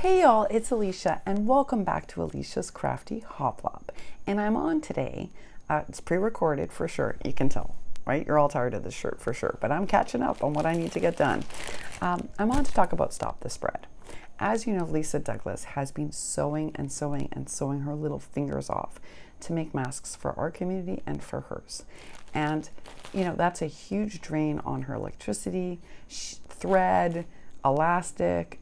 Hey y'all, it's Alicia and welcome back to Alicia's Crafty Hoplop. And I'm on today, it's pre-recorded for sure, you can tell, right? You're all tired of this shirt for sure, but I'm catching up on what I need to get done. I'm on to talk about Stop the Spread. As you know, Lisa Douglas has been sewing and sewing and sewing her little fingers off to make masks for our community and for hers. And, you know, that's a huge drain on her electricity, thread, elastic,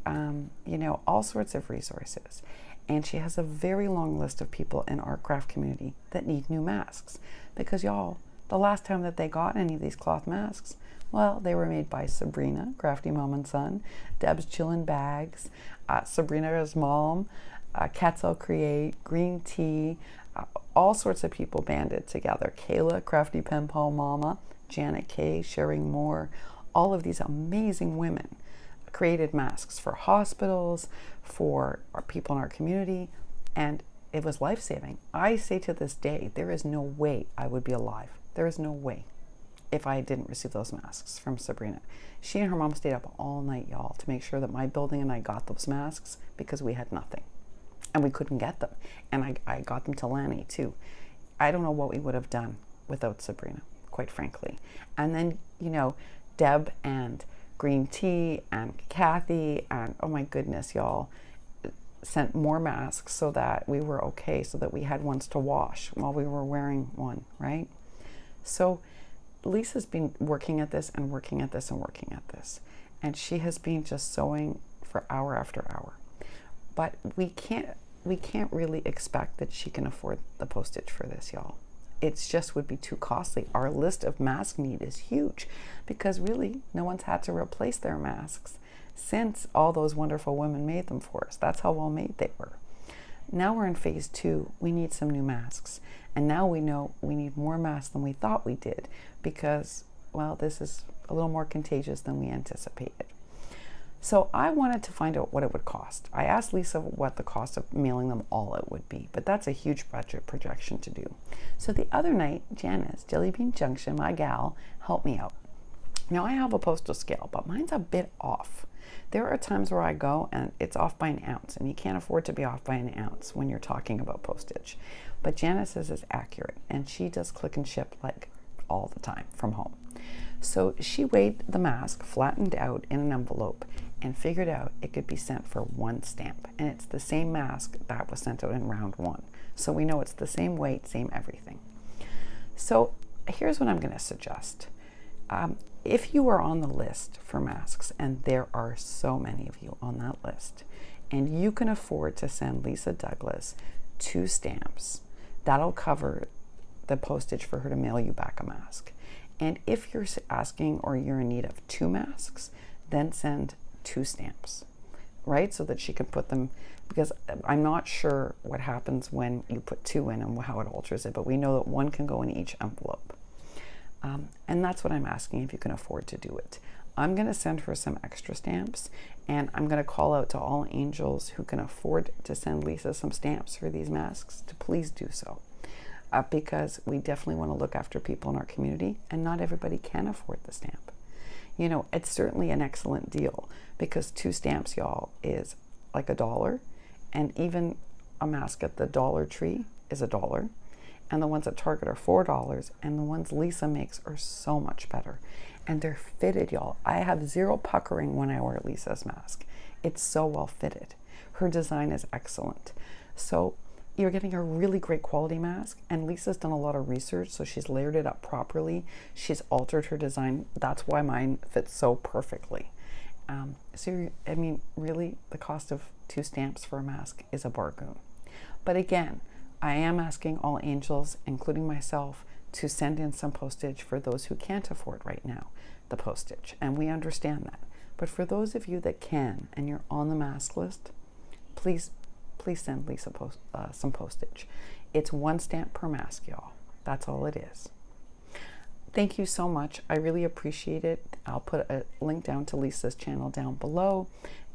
all sorts of resources. And she has a very long list of people in our craft community that need new masks. Because y'all, the last time that they got any of these cloth masks, well, they were made by Sabrina, Crafty Mom and Son, Deb's Chillin' Bags, Sabrina's mom, Catzel Create, Green Tea, all sorts of people banded together. Kayla, Crafty Pen Pal Mama, Janet Kay, Sharing More, all of these amazing women created masks for hospitals, for our people in our community, and it was life-saving. I say to this day, there is no way I would be alive. There is no way if I didn't receive those masks from Sabrina. She and her mom stayed up all night, y'all, to make sure that my building and I got those masks because we had nothing and we couldn't get them. And I got them to Lanny too. I don't know what we would have done without Sabrina, quite frankly. And then, Deb and Green Tea and Kathy and, oh my goodness, y'all, sent more masks so that we were okay, so that we had ones to wash while we were wearing one, right? So Lisa's been working at this and working at this and working at this. And she has been just sewing for hour after hour. But we can't really expect that she can afford the postage for this, y'all. It just would be too costly. Our list of mask need is huge because really no one's had to replace their masks since all those wonderful women made them for us. That's how well made they were. Now we're in phase 2. We need some new masks. And now we know we need more masks than we thought we did because, well, this is a little more contagious than we anticipated. So I wanted to find out what it would cost. I asked Lisa what the cost of mailing them all it would be, but that's a huge budget projection to do. So the other night, Janice, Jelly Bean Junction, my gal, helped me out. Now I have a postal scale, but mine's a bit off. There are times where I go and it's off by an ounce, and you can't afford to be off by an ounce when you're talking about postage. But Janice's is accurate, and she does click and ship like all the time from home. So she weighed the mask flattened out in an envelope and figured out it could be sent for one stamp. And it's the same mask that was sent out in round 1. So we know it's the same weight, same everything. So here's what I'm going to suggest. If you are on the list for masks, and there are so many of you on that list, and you can afford to send Lisa Douglas 2 stamps, that'll cover the postage for her to mail you back a mask. And if you're asking or you're in need of 2 masks, then send 2 stamps, right? So that she can put them, because I'm not sure what happens when you put 2 in and how it alters it, but we know that 1 can go in each envelope. And that's what I'm asking, if you can afford to do it. I'm going to send her some extra stamps, and I'm going to call out to all angels who can afford to send Lisa some stamps for these masks to please do so. Because we definitely want to look after people in our community, and not everybody can afford the stamp. It's certainly an excellent deal because 2 stamps, y'all, is like $1, and even a mask at the Dollar Tree is $1, and the ones at Target are $4, and the ones Lisa makes are so much better, and they're fitted, y'all. I have zero puckering when I wear Lisa's mask. It's so well fitted. Her design is excellent. So you're getting a really great quality mask, and Lisa's done a lot of research, so she's layered it up properly. She's altered her design. That's why mine fits so perfectly. Really, the cost of 2 stamps for a mask is a bargain. But again, I am asking all angels, including myself, to send in some postage for those who can't afford right now the postage, and we understand that. But for those of you that can, and you're on the mask list, please send Lisa some postage. It's 1 stamp per mask, y'all. That's all it is. Thank you so much. I really appreciate it. I'll put a link down to Lisa's channel down below,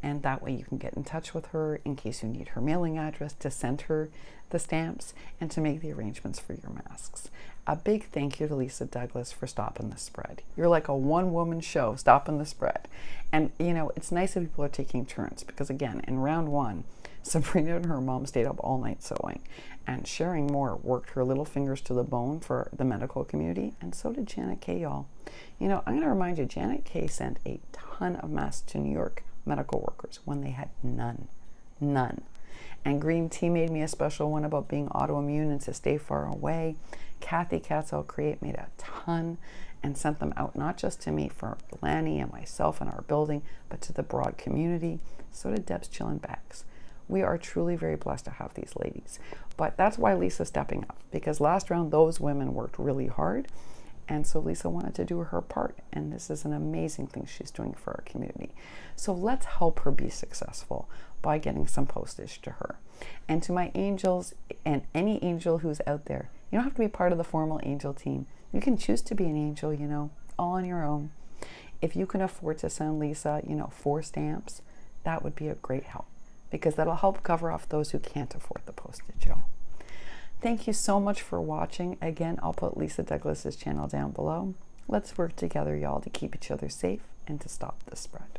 and that way you can get in touch with her in case you need her mailing address to send her the stamps and to make the arrangements for your masks. A big thank you to Lisa Douglas for stopping the spread. You're like a one-woman show, stopping the spread. And, you know, it's nice that people are taking turns because, again, in round one, Sabrina and her mom stayed up all night sewing. And Sharing Moore worked her little fingers to the bone for the medical community. And so did Janet Kay, y'all. You know, I'm going to remind you, Janet Kay sent a ton of masks to New York medical workers when they had none. None. And Green Tea made me a special one about being autoimmune and to stay far away. Kathy Katzel Create made a ton and sent them out, not just to me, for Lanny and myself and our building, but to the broad community. So did Deb's Chillin' Bags. We are truly very blessed to have these ladies. But that's why Lisa's stepping up, because last round those women worked really hard. And so Lisa wanted to do her part, and this is an amazing thing she's doing for our community. So let's help her be successful by getting some postage to her. And to my angels, and any angel who's out there, you don't have to be part of the formal angel team. You can choose to be an angel, you know, all on your own. If you can afford to send Lisa, you know, 4 stamps, that would be a great help, because that'll help cover off those who can't afford the postage, y'all. Thank you so much for watching. Again, I'll put Lisa Douglas's channel down below. Let's work together, y'all, to keep each other safe and to stop the spread.